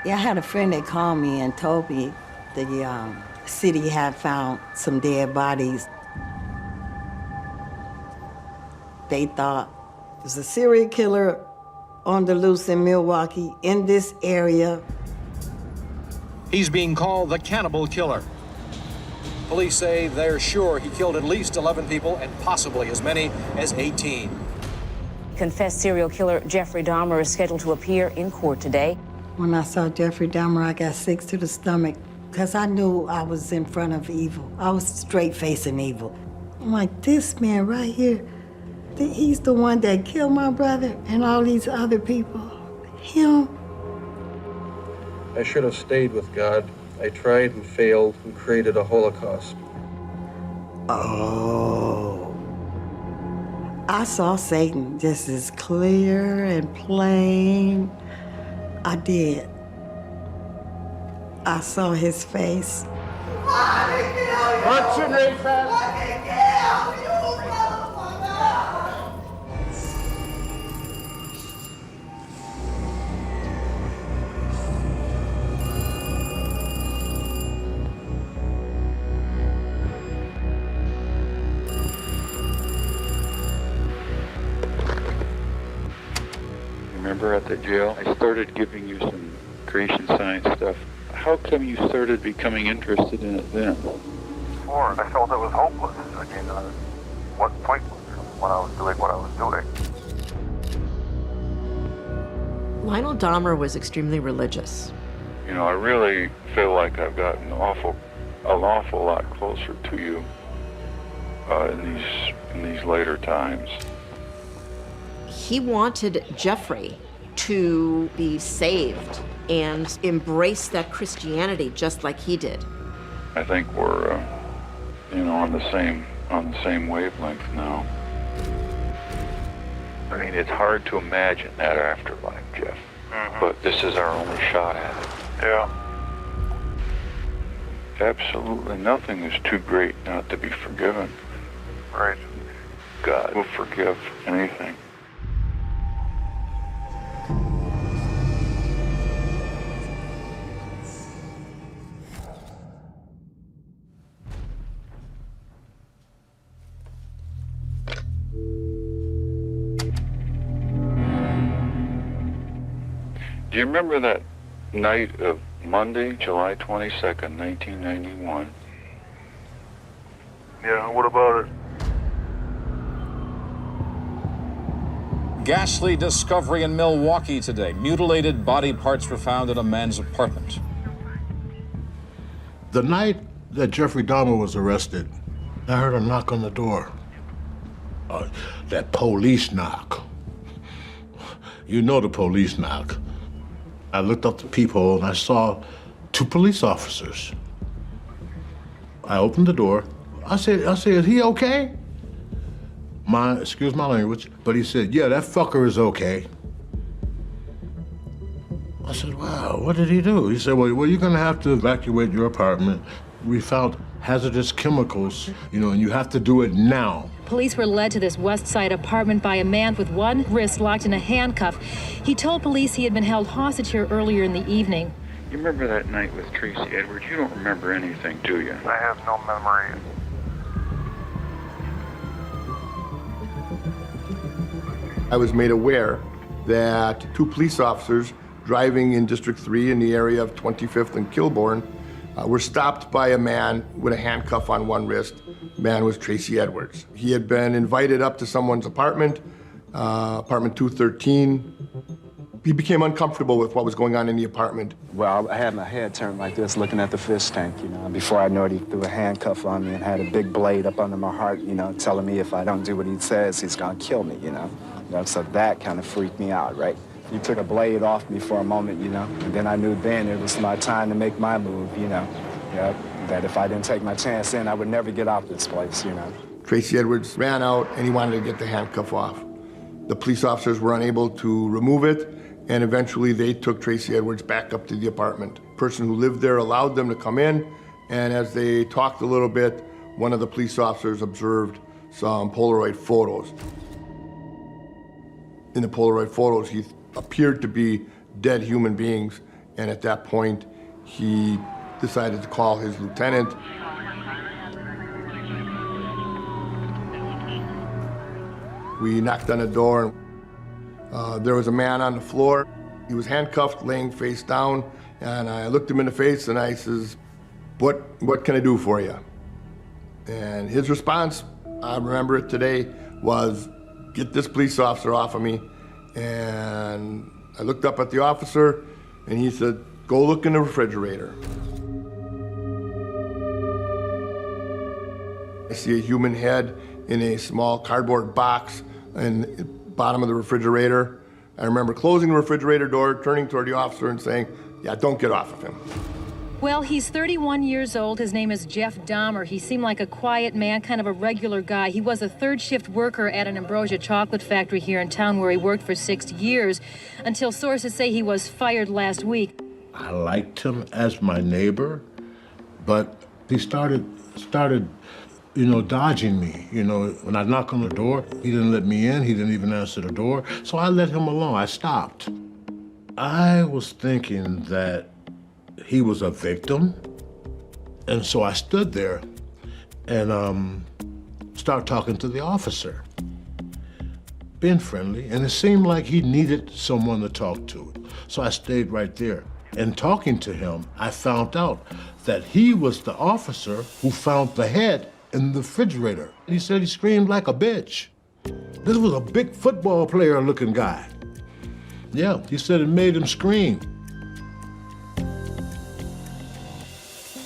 Yeah, I had a friend that called me and told me the city had found some dead bodies. They thought it was a serial killer on the loose in Milwaukee, in this area. He's being called the Cannibal Killer. Police say they're sure he killed at least 11 people and possibly as many as 18. Confessed serial killer Jeffrey Dahmer is scheduled to appear in court today. When I saw Jeffrey Dahmer, I got sick to the stomach because I knew I was in front of evil. I was straight facing evil. I'm like, this man right here, he's the one that killed my brother and all these other people. Him. I should have stayed with God. I tried and failed and created a Holocaust. Oh. I saw Satan just as clear and plain. I did. I saw his face. What's your name, fella? Remember at the jail, I started giving you some creation science stuff. How come you started becoming interested in it then? Or I felt it was hopeless. I mean, what point when I was doing what I was doing? Lionel Dahmer was extremely religious. You know, I really feel like I've gotten an awful lot closer to you in these later times. He wanted Jeffrey to be saved and embrace that Christianity just like he did. I think we're, on the same wavelength now. I mean, it's hard to imagine that afterlife, Jeff. Mm-hmm. But this is our only shot at it. Yeah. Absolutely nothing is too great not to be forgiven. Right. God will forgive anything. Do you remember that night of Monday, July 22nd, 1991? Yeah, what about it? Ghastly discovery in Milwaukee today. Mutilated body parts were found in a man's apartment. The night that Jeffrey Dahmer was arrested, I heard a knock on the door. That police knock. You know the police knock. I looked up the peephole and I saw 2 police officers. I opened the door. I said, is he okay? Excuse my language, but he said, yeah, that fucker is okay. I said, wow, what did he do? He said, well, you're gonna have to evacuate your apartment. We found hazardous chemicals, and you have to do it now. Police were led to this West Side apartment by a man with one wrist locked in a handcuff. He told police he had been held hostage here earlier in the evening. You remember that night with Tracy Edwards? You don't remember anything, do you? I have no memory. I was made aware that 2 police officers driving in District 3 in the area of 25th and Kilbourne were stopped by a man with a handcuff on one wrist. The man was Tracy Edwards. He had been invited up to someone's apartment, apartment 213. He became uncomfortable with what was going on in the apartment. Well, I had my head turned like this, looking at the fish tank, Before I knew it, he threw a handcuff on me and had a big blade up under my heart, telling me if I don't do what he says, he's gonna kill me, So that kind of freaked me out, right? He took a blade off me for a moment, and then I knew then it was my time to make my move, that if I didn't take my chance then, I would never get out this place, Tracy Edwards ran out and he wanted to get the handcuff off. The police officers were unable to remove it, and eventually they took Tracy Edwards back up to the apartment. The person who lived there allowed them to come in, and as they talked a little bit, one of the police officers observed some Polaroid photos. In the Polaroid photos, he appeared to be dead human beings And at that point, he decided to call his lieutenant. We knocked on the door. There was a man on the floor. He was handcuffed, laying face down, and I looked him in the face and I says, what can I do for you? And his response, I remember it today, was, get this police officer off of me. And I looked up at the officer and he said, go look in the refrigerator. I see a human head in a small cardboard box in the bottom of the refrigerator. I remember closing the refrigerator door, turning toward the officer and saying, yeah, don't get off of him. Well, he's 31 years old. His name is Jeff Dahmer. He seemed like a quiet man, kind of a regular guy. He was a third-shift worker at an Ambrosia chocolate factory here in town where he worked for 6 years, until sources say he was fired last week. I liked him as my neighbor, but he started, dodging me. When I knock on the door, he didn't let me in. He didn't even answer the door. So I let him alone. I stopped. I was thinking that he was a victim. And so I stood there and started talking to the officer, being friendly. And it seemed like he needed someone to talk to. So I stayed right there. And talking to him, I found out that he was the officer who found the head in the refrigerator. He said he screamed like a bitch. This was a big football player looking guy. Yeah, he said it made him scream.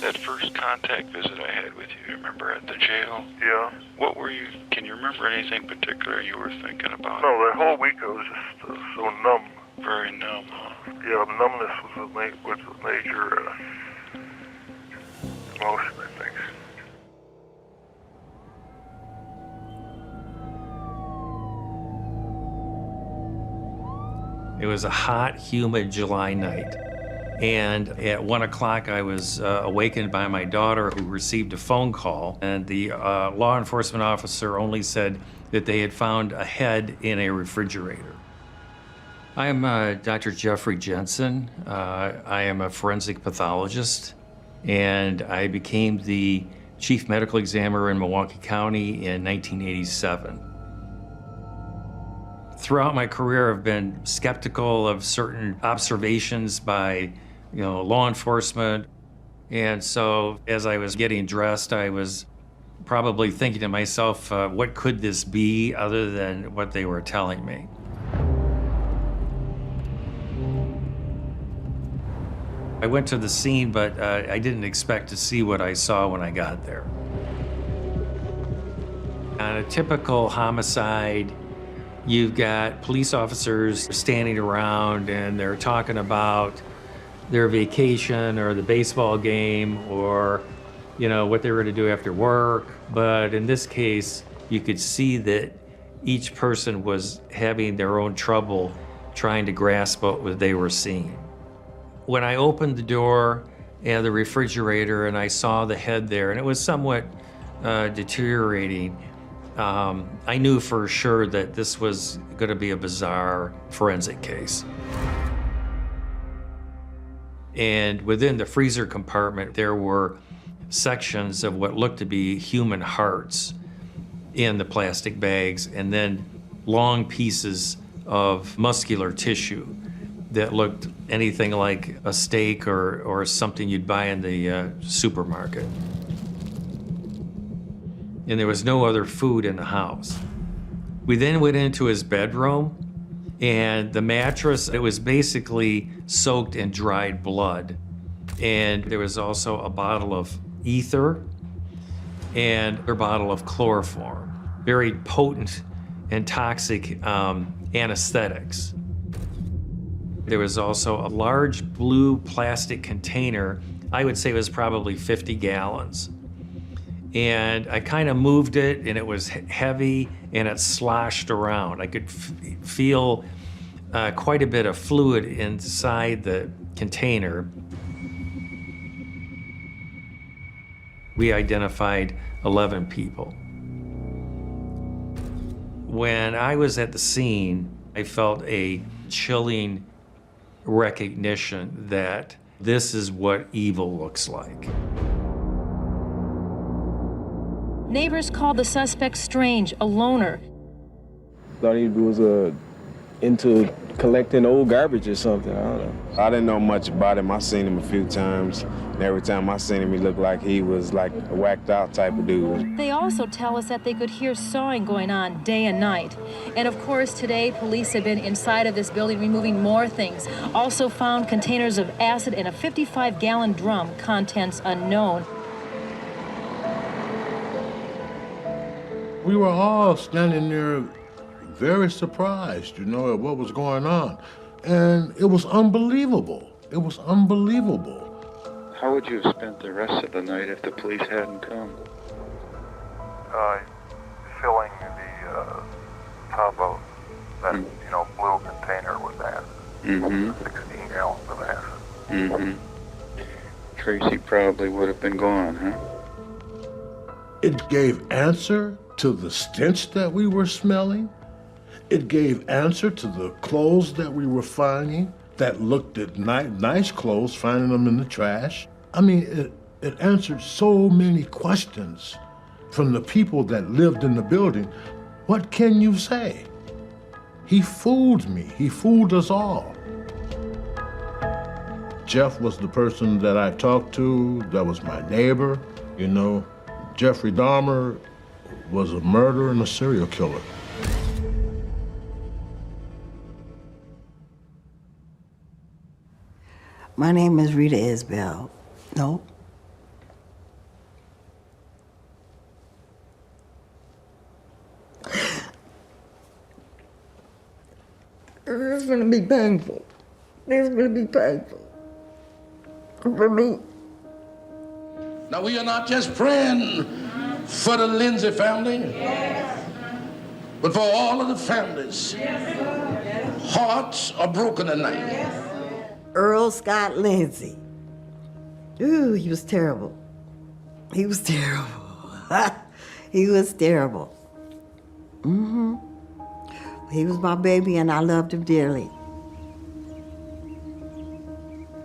That first contact visit I had with you, remember at the jail? Yeah. Can you remember anything particular you were thinking about? No, that whole week I was just so numb. Very numb, huh? Yeah, numbness was a major emotion, I think. It was a hot, humid July night. And at 1 o'clock, I was awakened by my daughter, who received a phone call. And the law enforcement officer only said that they had found a head in a refrigerator. I am Dr. Jeffrey Jensen. I am a forensic pathologist, and I became the chief medical examiner in Milwaukee County in 1987. Throughout my career, I've been skeptical of certain observations by, law enforcement. And so as I was getting dressed, I was probably thinking to myself, what could this be other than what they were telling me? I went to the scene, but I didn't expect to see what I saw when I got there. On a typical homicide, you've got police officers standing around and they're talking about their vacation or the baseball game or, what they were going to do after work. But in this case, you could see that each person was having their own trouble trying to grasp what they were seeing. When I opened the door and the refrigerator and I saw the head there, and it was somewhat deteriorating, I knew for sure that this was going to be a bizarre forensic case. And within the freezer compartment, there were sections of what looked to be human hearts in the plastic bags, and then long pieces of muscular tissue that looked anything like a steak or something you'd buy in the supermarket. And there was no other food in the house. We then went into his bedroom, and the mattress, it was basically soaked in dried blood. And there was also a bottle of ether and a bottle of chloroform, very potent and toxic anesthetics. There was also a large blue plastic container. I would say it was probably 50 gallons. And I kind of moved it, and it was heavy, and it sloshed around. I could feel quite a bit of fluid inside the container. We identified 11 people. When I was at the scene, I felt a chilling recognition that this is what evil looks like. Neighbors called the suspect strange, a loner. Thought he was into collecting old garbage or something. I don't know. I didn't know much about him. I seen him a few times, and every time I seen him, he looked like he was like a whacked out type of dude. They also tell us that they could hear sawing going on day and night. And of course, today, police have been inside of this building removing more things. Also found containers of acid in a 55-gallon drum, contents unknown. We were all standing there very surprised, at what was going on. And it was unbelievable. It was unbelievable. How would you have spent the rest of the night if the police hadn't come? Filling the tub of that, blue container with acid. 16 gallons of acid. Tracy probably would have been gone, huh? It gave answer to the stench that we were smelling. It gave answer to the clothes that we were finding that looked at nice clothes, finding them in the trash. I mean, it answered so many questions from the people that lived in the building. What can you say? He fooled me. He fooled us all. Jeff was the person that I talked to, that was my neighbor. Jeffrey Dahmer was a murderer and a serial killer. My name is Rita Isbell. No. It's gonna be painful. It's gonna be painful. For me. Now, we are not just praying for the Lindsay family, but for all of the families. Hearts are broken tonight. Earl Scott Lindsay. Ooh, he was terrible. He was terrible. He was terrible. He was my baby and I loved him dearly.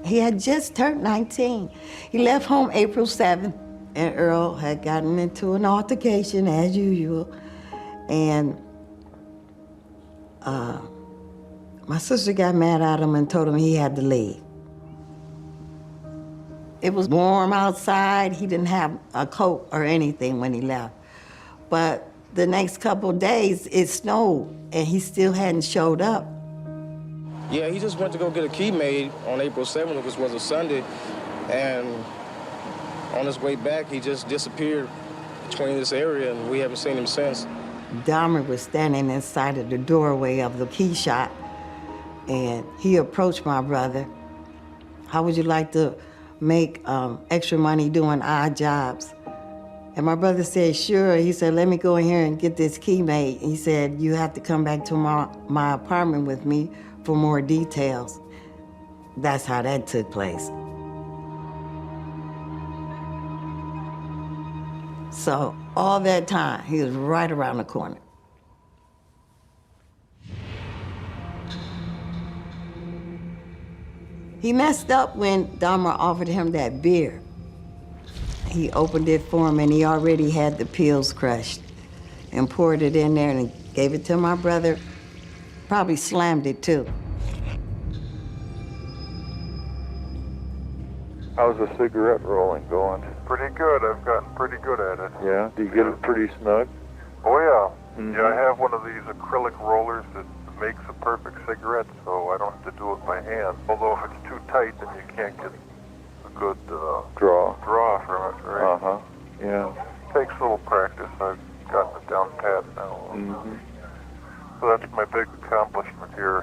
He had just turned 19. He left home April 7th and Earl had gotten into an altercation as usual. And my sister got mad at him and told him he had to leave. It was warm outside. He didn't have a coat or anything when he left. But the next couple of days, it snowed, and he still hadn't showed up. Yeah, he just went to go get a key made on April 7th, which was a Sunday, and on his way back, he just disappeared between this area, and we haven't seen him since. Dahmer was standing inside of the doorway of the key shop, and he approached my brother. How would you like to make extra money doing odd jobs? And my brother said, sure. He said, let me go in here and get this key made. He said, you have to come back to my apartment with me for more details. That's how that took place. So all that time, he was right around the corner. He messed up when Dahmer offered him that beer. He opened it for him and he already had the pills crushed and poured it in there and gave it to my brother. Probably slammed it too. How's the cigarette rolling going? Pretty good. I've gotten pretty good at it. Yeah? Do you get it pretty snug? Oh, yeah. Yeah, I have one of these acrylic rollers that makes a perfect cigarette, so I don't have to do it by hand. Although if it's too tight, then you can't get a good draw from it, right? Uh-huh. Yeah. Takes a little practice. I've gotten it down pat now. So that's my big accomplishment here.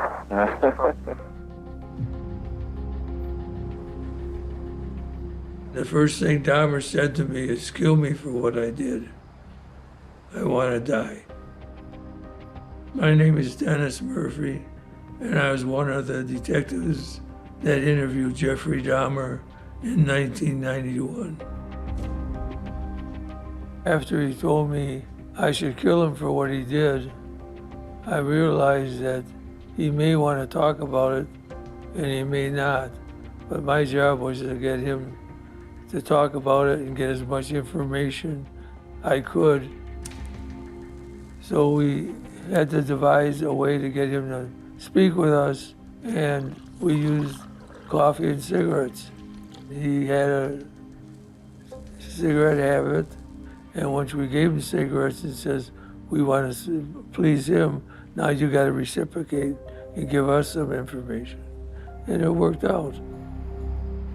The first thing Dahmer said to me is, kill me for what I did. I want to die. My name is Dennis Murphy, and I was one of the detectives that interviewed Jeffrey Dahmer in 1991. After he told me I should kill him for what he did, I realized that he may want to talk about it and he may not. But my job was to get him to talk about it and get as much information I could. So we had to devise a way to get him to speak with us, and we used coffee and cigarettes. He had a cigarette habit, and once we gave him cigarettes, it says, we want to please him, now you got to reciprocate and give us some information. And it worked out.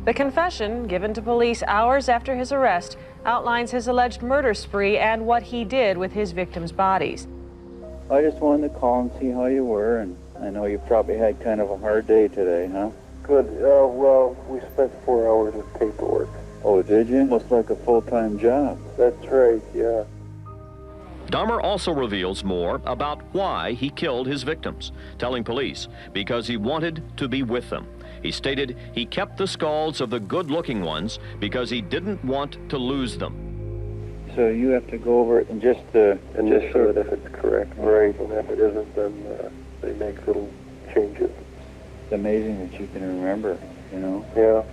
The confession, given to police hours after his arrest, outlines his alleged murder spree and what he did with his victims' bodies. I just wanted to call and see how you were, and I know you probably had kind of a hard day today, huh? Good. Well, we spent 4 hours with paperwork. Oh, did you? Looks like a full-time job. That's right, yeah. Dahmer also reveals more about why he killed his victims, telling police because he wanted to be with them. He stated he kept the skulls of the good-looking ones because he didn't want to lose them. So you have to go over it and just show it if it's correct. Right, and if it isn't, then they make little changes. It's amazing that you can remember, you know? Yeah.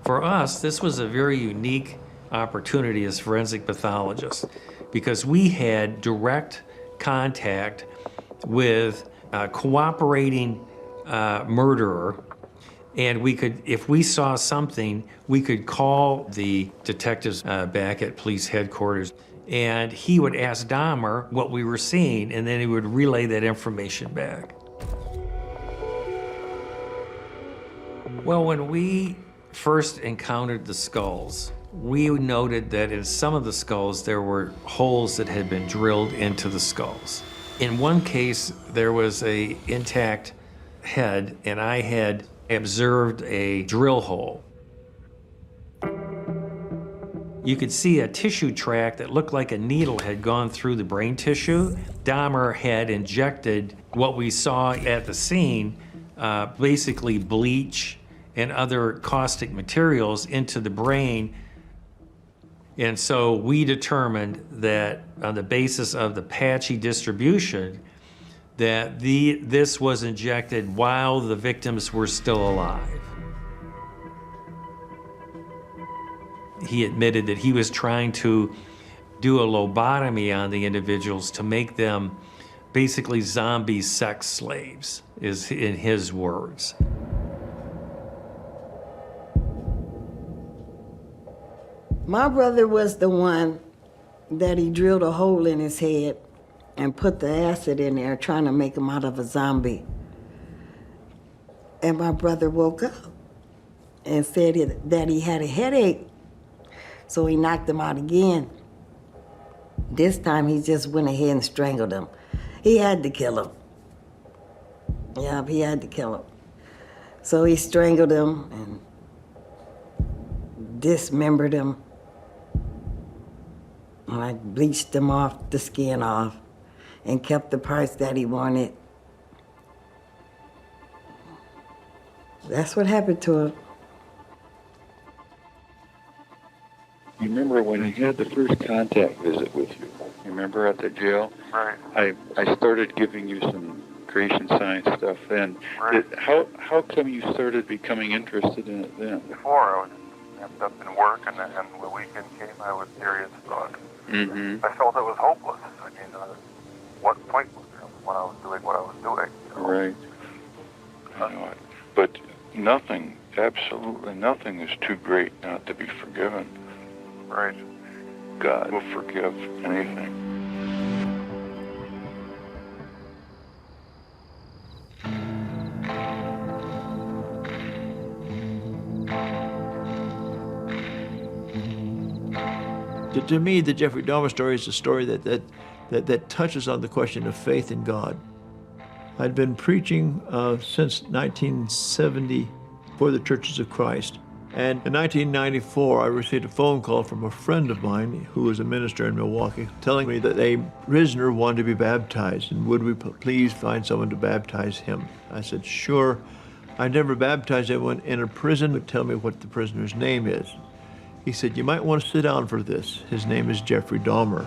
For us, this was a very unique opportunity as forensic pathologists because we had direct contact with a cooperating murderer, and we could, if we saw something, we could call the detectives back at police headquarters, and he would ask Dahmer what we were seeing, and then he would relay that information back. Well, when we first encountered the skulls, we noted that in some of the skulls there were holes that had been drilled into the skulls. In one case, there was an intact head, and I had observed a drill hole. You could see a tissue tract that looked like a needle had gone through the brain tissue. Dahmer had injected what we saw at the scene, basically bleach and other caustic materials into the brain. And so we determined that on the basis of the patchy distribution, that this was injected while the victims were still alive. He admitted that he was trying to do a lobotomy on the individuals to make them basically zombie sex slaves, is in his words. My brother was the one that he drilled a hole in his head and put the acid in there trying to make him out of a zombie. And my brother woke up and said that he had a headache, so he knocked him out again. This time he just went ahead and strangled him. He had to kill him. Yeah, he had to kill him. So he strangled him and dismembered him. I bleached him off, the skin off, and kept the parts that he wanted. That's what happened to him. You remember when he had the first contact visit with you? You remember at the jail? Right. I started giving you some creation science stuff then. Right. How come you started becoming interested in it then? Before, I was wrapped up in work, and when the weekend came, I was serious about it. Mm-hmm. I felt it was hopeless. I mean, what point was there when I was doing what I was doing? You know? Right. I know it. But nothing, absolutely nothing is too great not to be forgiven. Right. God will forgive anything. To me, the Jeffrey Dahmer story is a story that touches on the question of faith in God. I'd been preaching since 1970 for the Churches of Christ. And in 1994, I received a phone call from a friend of mine who was a minister in Milwaukee telling me that a prisoner wanted to be baptized, and would we please find someone to baptize him? I said, sure. I never baptized anyone in a prison, but tell me what the prisoner's name is. He said, you might want to sit down for this. His name is Jeffrey Dahmer.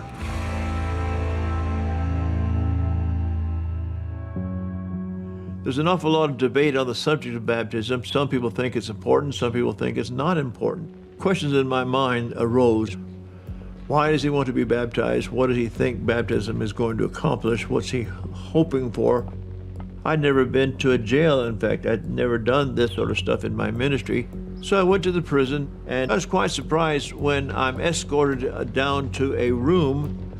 There's an awful lot of debate on the subject of baptism. Some people think it's important, some people think it's not important. Questions in my mind arose. Why does he want to be baptized? What does he think baptism is going to accomplish? What's he hoping for? I'd never been to a jail. In fact, I'd never done this sort of stuff in my ministry. So I went to the prison, and I was quite surprised when I'm escorted down to a room,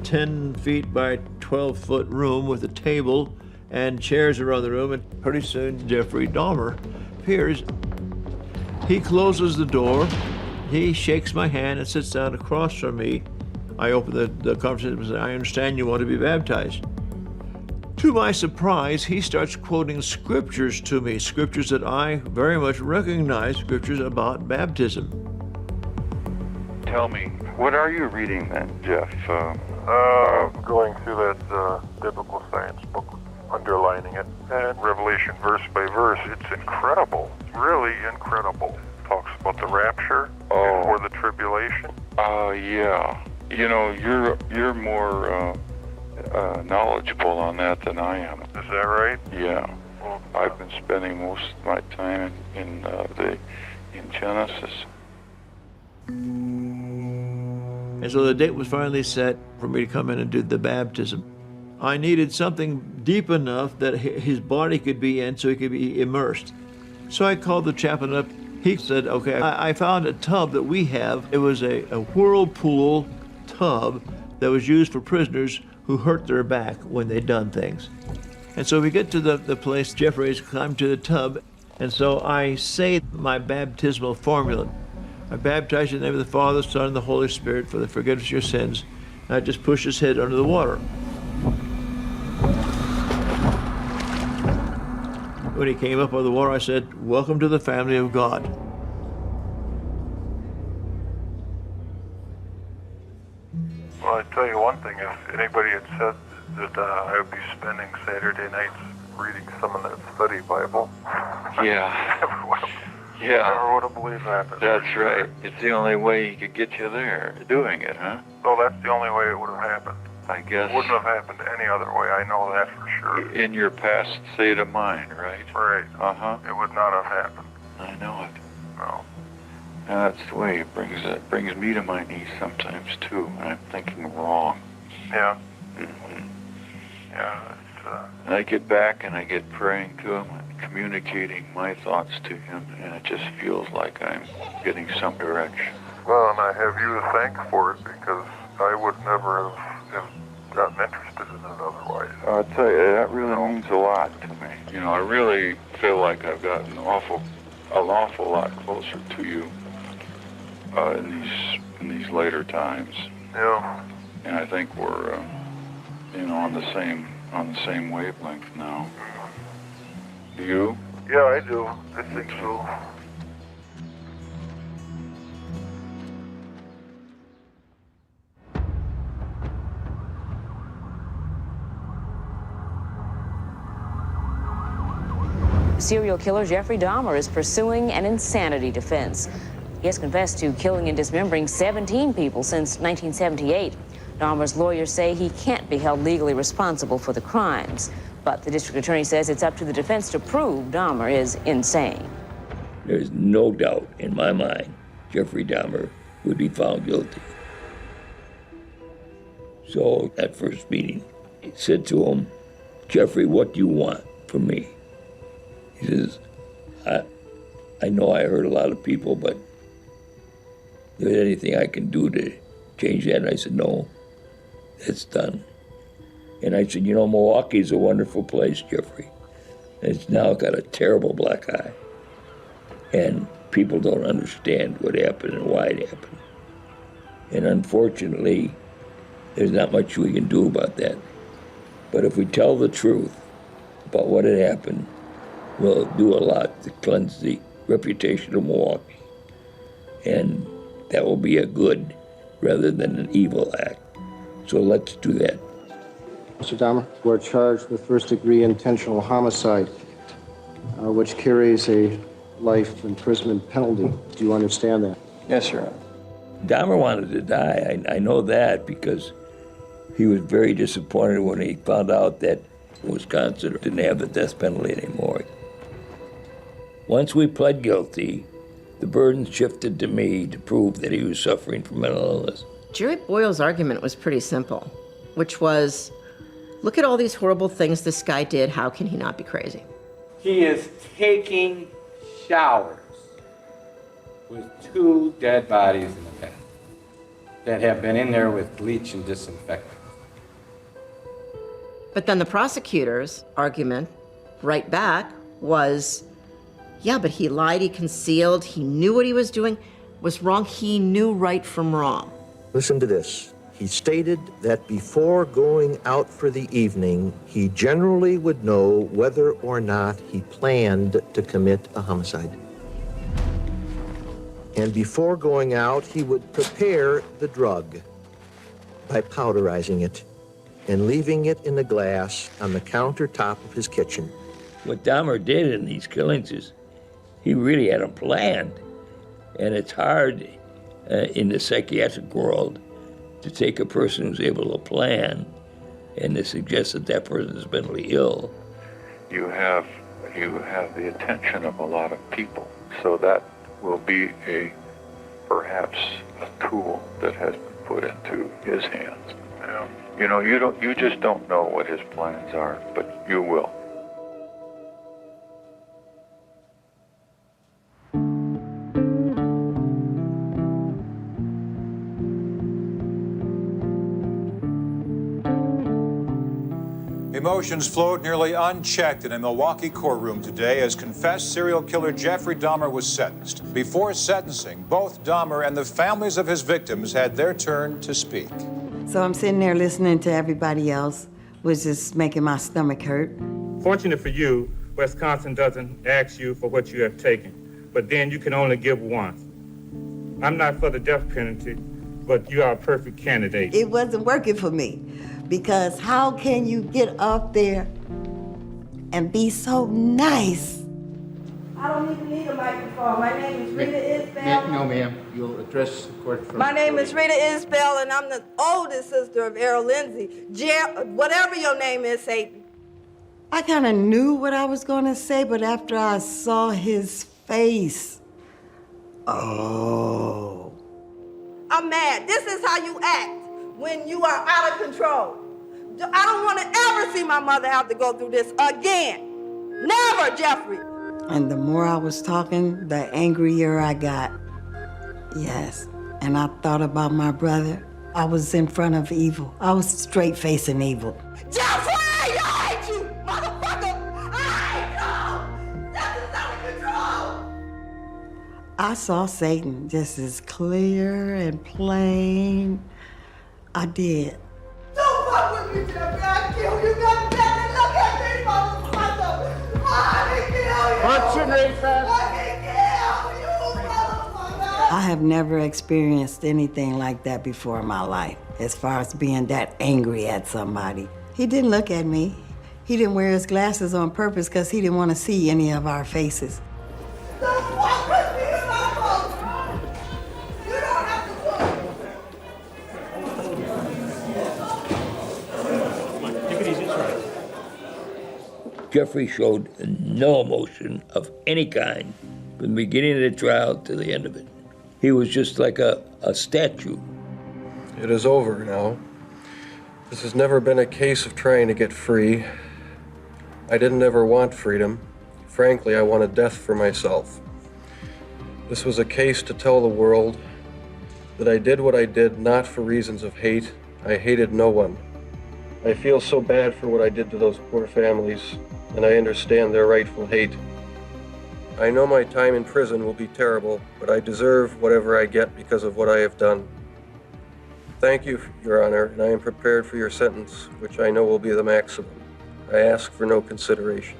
10 feet by 12-foot room with a table and chairs around the room, and pretty soon Jeffrey Dahmer appears. He closes the door, he shakes my hand and sits down across from me. I open the conversation and say, I understand you want to be baptized. To my surprise, he starts quoting scriptures to me, scriptures that I very much recognize, scriptures about baptism. Tell me, what are you reading then, Jeff? Going through that biblical science book, underlining it, and Revelation verse by verse. It's incredible, really incredible. Talks about the rapture or the tribulation. Yeah. You know, you're more knowledgeable on that than I am. Is that right? Yeah. Well, I've been spending most of my time in Genesis. And so the date was finally set for me to come in and do the baptism. I needed something deep enough that his body could be in so he could be immersed. So I called the chaplain up. He said, okay, I found a tub that we have. It was a whirlpool tub that was used for prisoners who hurt their back when they'd done things. And so we get to the place, Jeffrey's climbed to the tub, and so I say my baptismal formula. I baptize you in the name of the Father, the Son, and the Holy Spirit for the forgiveness of your sins. And I just push his head under the water. When he came up out of the water, I said, welcome to the family of God. Well, I tell you one thing, if anybody had said that I would be spending Saturday nights reading some of that study Bible, Yeah. I never would have believed that. That's right. It's the only way he could get you there, doing it, huh? So that's the only way it would have happened. I guess. It wouldn't have happened any other way, I know that for sure. In your past state of mind, right? Right. Uh-huh. It would not have happened. I know it. No. And that's the way it brings me to my knees sometimes, too, when I'm thinking wrong. Yeah. Mm-hmm. Yeah, it's, And I get back and I get praying to him and communicating my thoughts to him, and it just feels like I'm getting some direction. well, and I have you to thank for it, because I would never have gotten interested in it otherwise. I'll tell you, that really means a lot to me. You know, I really feel like I've gotten an awful lot closer to you in these later times. Yeah. And I think we're, on the same wavelength now. Do you? Yeah, I do. I think so. Serial killer Jeffrey Dahmer is pursuing an insanity defense. He has confessed to killing and dismembering 17 people since 1978. Dahmer's lawyers say he can't be held legally responsible for the crimes, but the district attorney says it's up to the defense to prove Dahmer is insane. There's no doubt in my mind Jeffrey Dahmer would be found guilty. So at first meeting, he said to him, Jeffrey, what do you want from me? He says, I know I hurt a lot of people, but is there anything I can do to change that? And I said, no, it's done. And I said, Milwaukee's a wonderful place, Jeffrey. It's now got a terrible black eye. And people don't understand what happened and why it happened. And unfortunately, there's not much we can do about that. But if we tell the truth about what had happened, we'll do a lot to cleanse the reputation of Milwaukee. And that will be a good rather than an evil act. So let's do that. Mr. Dahmer, we're charged with first-degree intentional homicide, which carries a life imprisonment penalty. Do you understand that? Yes, Your Honor. Dahmer wanted to die. I know that because he was very disappointed when he found out that Wisconsin didn't have the death penalty anymore. Once we pled guilty, the burden shifted to me to prove that he was suffering from mental illness. Jerry Boyle's argument was pretty simple, which was, look at all these horrible things this guy did. How can he not be crazy? He is taking showers with 2 dead bodies in the bed that have been in there with bleach and disinfectant. But then the prosecutor's argument right back was, yeah, but he lied, he concealed, he knew what he was doing was wrong. He knew right from wrong. Listen to this. He stated that before going out for the evening, he generally would know whether or not he planned to commit a homicide. And before going out, he would prepare the drug by powderizing it and leaving it in a glass on the countertop of his kitchen. What Dahmer did in these killings is he really had a plan. And it's hard in the psychiatric world to take a person who's able to plan and to suggest that that person is mentally ill. You have the attention of a lot of people, so that will be perhaps a tool that has been put into his hands. You know, you just don't know what his plans are, but you will. Emotions flowed nearly unchecked in a Milwaukee courtroom today as confessed serial killer Jeffrey Dahmer was sentenced. Before sentencing, both Dahmer and the families of his victims had their turn to speak. So I'm sitting there listening to everybody else, was just making my stomach hurt. Fortunate for you, Wisconsin doesn't ask you for what you have taken, but then you can only give once. I'm not for the death penalty, but you are a perfect candidate. It wasn't working for me, because how can you get up there and be so nice? I don't even need a microphone. My name is Rita Isbell. No, ma'am. You'll address the court first. My name is Rita Isbell, and I'm the oldest sister of Errol Lindsay. Whatever your name is, Satan. I kind of knew what I was going to say, but after I saw his face, oh. I'm mad. This is how you act when you are out of control. I don't want to ever see my mother have to go through this again. Never, Jeffrey. And the more I was talking, the angrier I got. Yes. And I thought about my brother. I was in front of evil. I was straight facing evil. Jeffrey, I hate you, motherfucker! I hate you! This is out of control! I saw Satan just as clear and plain. I did. Don't fuck with me, Jeffrey. I'll kill you. God damn it. Look at me, motherfucker. I can kill you. Punch and race fast. I can kill you, motherfucker. I have never experienced anything like that before in my life, as far as being that angry at somebody. He didn't look at me. He didn't wear his glasses on purpose because he didn't want to see any of our faces. Don't fuck with me, motherfucker. You don't have to fuck. Jeffrey showed no emotion of any kind from the beginning of the trial to the end of it. He was just like a statue. It is over now. This has never been a case of trying to get free. I didn't ever want freedom. Frankly, I wanted death for myself. This was a case to tell the world that I did what I did not for reasons of hate. I hated no one. I feel so bad for what I did to those poor families, and I understand their rightful hate. I know my time in prison will be terrible, but I deserve whatever I get because of what I have done. Thank you, Your Honor, and I am prepared for your sentence, which I know will be the maximum. I ask for no consideration.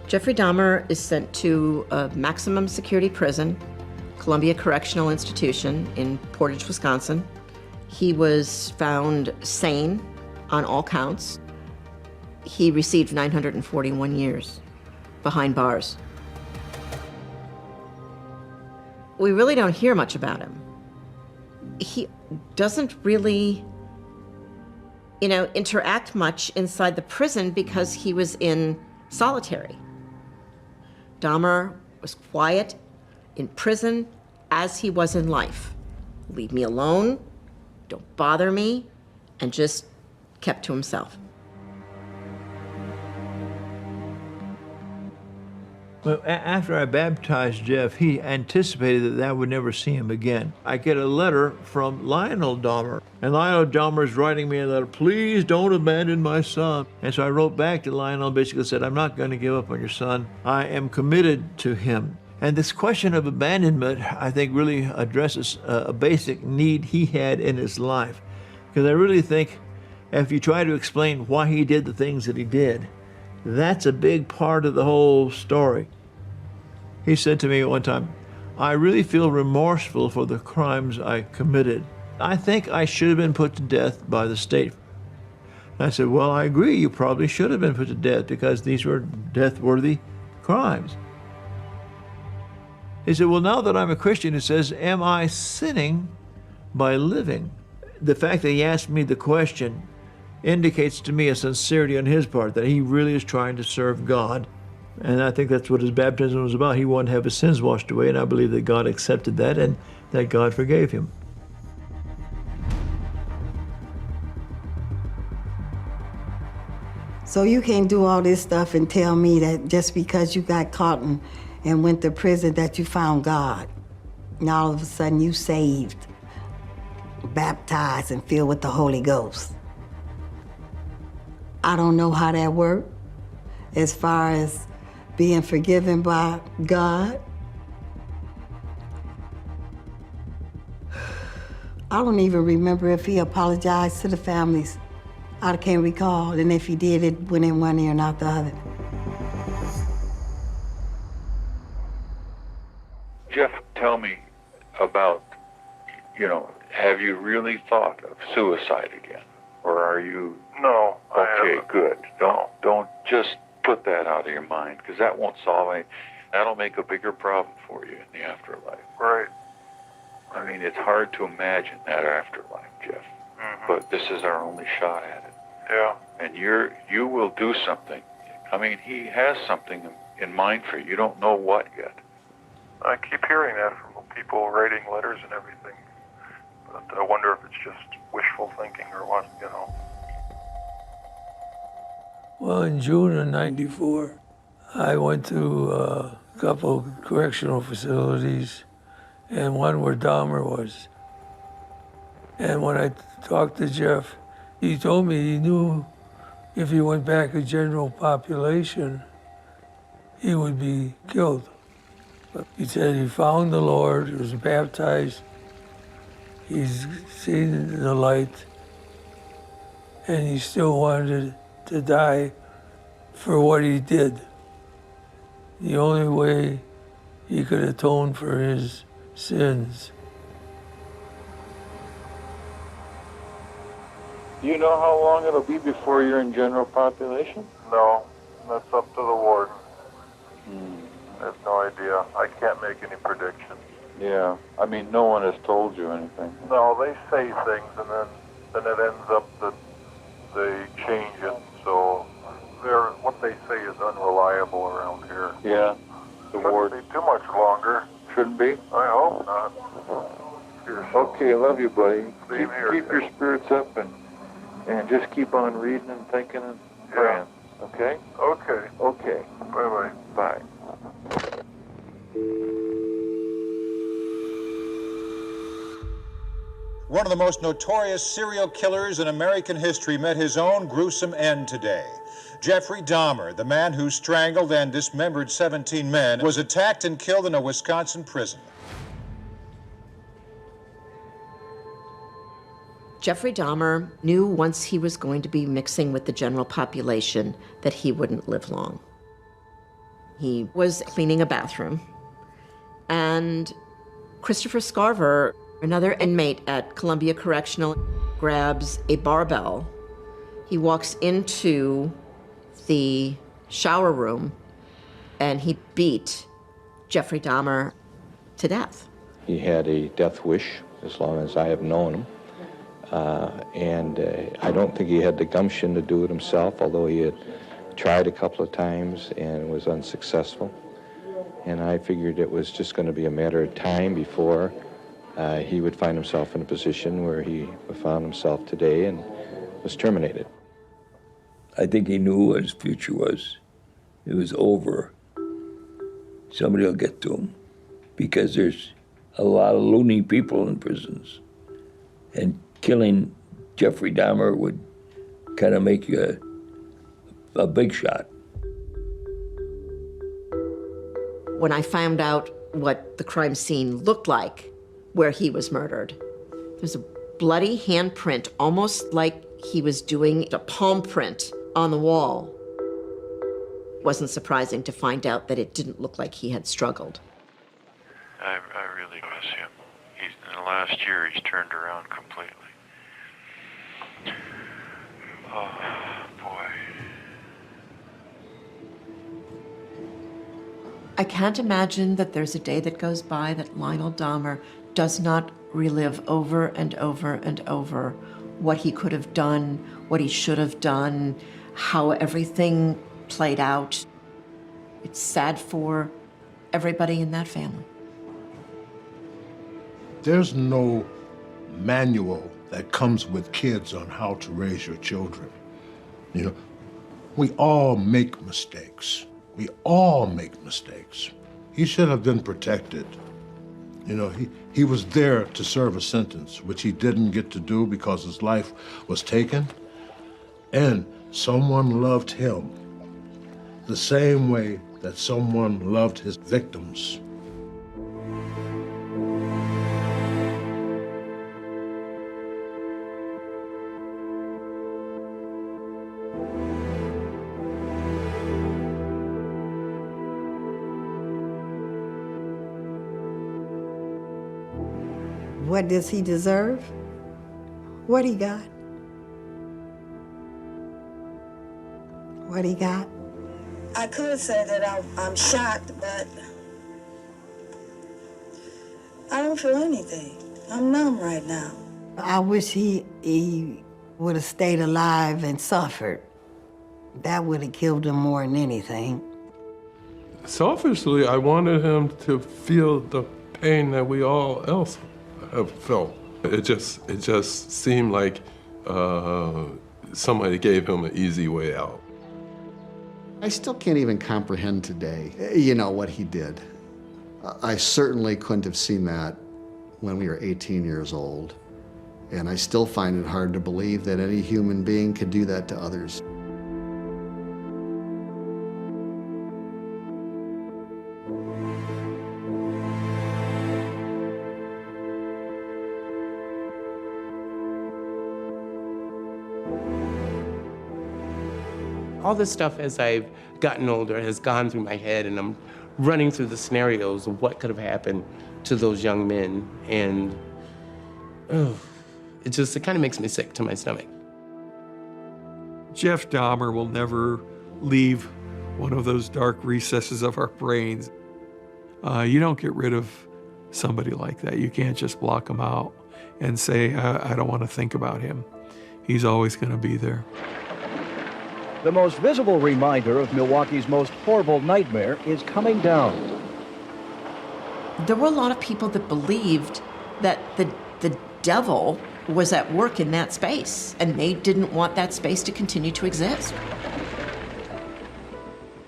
Jeffrey Dahmer is sent to a maximum security prison, Columbia Correctional Institution in Portage, Wisconsin. He was found sane on all counts. He received 941 years behind bars. We really don't hear much about him. He doesn't really interact much inside the prison because he was in solitary. Dahmer was quiet in prison as he was in life. Leave me alone, don't bother me, and just kept to himself. Well, after I baptized Jeff, he anticipated that I would never see him again. I get a letter from Lionel Dahmer, and Lionel Dahmer is writing me a letter, please don't abandon my son. And so I wrote back to Lionel, basically said, I'm not going to give up on your son. I am committed to him. And this question of abandonment, I think, really addresses a basic need he had in his life. Because I really think if you try to explain why he did the things that he did, that's a big part of the whole story. He said to me one time, I really feel remorseful for the crimes I committed. I think I should have been put to death by the state. And I said, well, I agree, you probably should have been put to death because these were death-worthy crimes. He said, well, now that I'm a Christian, he says, am I sinning by living? The fact that he asked me the question indicates to me a sincerity on his part, that he really is trying to serve God. And I think that's what his baptism was about. He wanted to have his sins washed away, and I believe that God accepted that and that God forgave him. So you can't do all this stuff and tell me that just because you got caught and went to prison that you found God. And all of a sudden you saved, baptized, and filled with the Holy Ghost. I don't know how that worked as far as being forgiven by God. I don't even remember if he apologized to the families. I can't recall, and if he did, it went in one ear and out the other. Jeff, tell me about, have you really thought of suicide again? Or are you... No, okay, good. Don't just put that out of your mind, because that won't solve anything. That'll make a bigger problem for you in the afterlife. Right. I mean, it's hard to imagine that afterlife, Jeff. But this is our only shot at it. Yeah. And you will do something. I mean, he has something in mind for you. You don't know what yet. I keep hearing that from people writing letters and everything. But I wonder if it's just wishful thinking or what, Well, in June of '94, I went to a couple correctional facilities, and one where Dahmer was. And when I talked to Jeff, he told me he knew if he went back to general population, he would be killed. But he said he found the Lord, he was baptized, he's seen the light, and he still wanted to die for what he did. The only way he could atone for his sins. Do you know how long it'll be before you're in general population? No, that's up to the warden. I have no idea. I can't make any predictions. Yeah, I mean, no one has told you anything. No, they say things, and then it ends up that they change it. So what they say is unreliable around here. Yeah, the ward. Shouldn't be too much longer. Shouldn't be? I hope not. Okay, love you, buddy. Same here. Keep your spirits up and just keep on reading and thinking and praying. Okay? Okay. Okay. Bye-bye. Bye. One of the most notorious serial killers in American history met his own gruesome end today. Jeffrey Dahmer, the man who strangled and dismembered 17 men, was attacked and killed in a Wisconsin prison. Jeffrey Dahmer knew once he was going to be mixing with the general population that he wouldn't live long. He was cleaning a bathroom, and Christopher Scarver, another inmate at Columbia Correctional, grabs a barbell. He walks into the shower room, and he beat Jeffrey Dahmer to death. He had a death wish as long as I have known him. I don't think he had the gumption to do it himself, although he had tried a couple of times and was unsuccessful. And I figured it was just going to be a matter of time before he would find himself in a position where he found himself today and was terminated. I think he knew what his future was. It was over. Somebody will get to him, because there's a lot of loony people in prisons. And killing Jeffrey Dahmer would kind of make you a big shot. When I found out what the crime scene looked like where he was murdered, there's a bloody handprint, almost like he was doing a palm print on the wall. Wasn't surprising to find out that it didn't look like he had struggled. I really miss him. In the last year, he's turned around completely. Oh, boy. I can't imagine that there's a day that goes by that Lionel Dahmer does not relive over and over and over what he could have done, what he should have done, how everything played out. It's sad for everybody in that family. There's no manual that comes with kids on how to raise your children. You know, we all make mistakes. We all make mistakes. He should have been protected. You know, he was there to serve a sentence, which he didn't get to do because his life was taken. And someone loved him the same way that someone loved his victims. What does he deserve? What he got? What he got? I could say that I'm shocked, but I don't feel anything. I'm numb right now. I wish he would have stayed alive and suffered. That would have killed him more than anything. Selfishly, I wanted him to feel the pain that we all else have felt. It just seemed like somebody gave him an easy way out. I still can't even comprehend today, you know, what he did. I certainly couldn't have seen that when we were 18 years old. And I still find it hard to believe that any human being could do that to others. All this stuff, as I've gotten older, has gone through my head, and I'm running through the scenarios of what could have happened to those young men, and it kind of makes me sick to my stomach. Jeff Dahmer will never leave one of those dark recesses of our brains. You don't get rid of somebody like that. You can't just block him out and say, I don't want to think about him. He's always going to be there. The most visible reminder of Milwaukee's most horrible nightmare is coming down. There were a lot of people that believed that the devil was at work in that space, and they didn't want that space to continue to exist.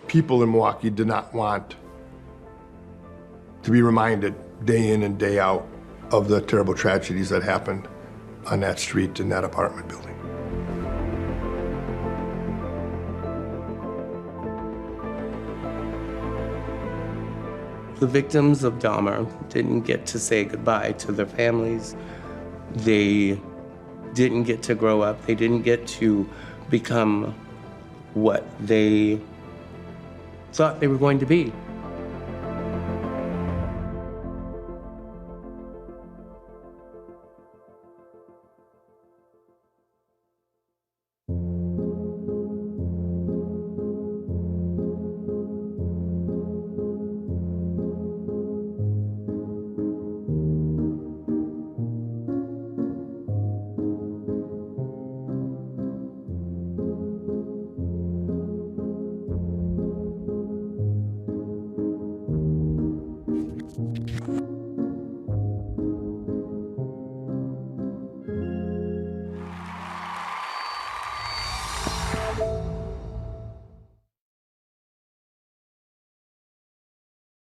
People in Milwaukee did not want to be reminded day in and day out of the terrible tragedies that happened on that street in that apartment building. The victims of Dahmer didn't get to say goodbye to their families. They didn't get to grow up. They didn't get to become what they thought they were going to be.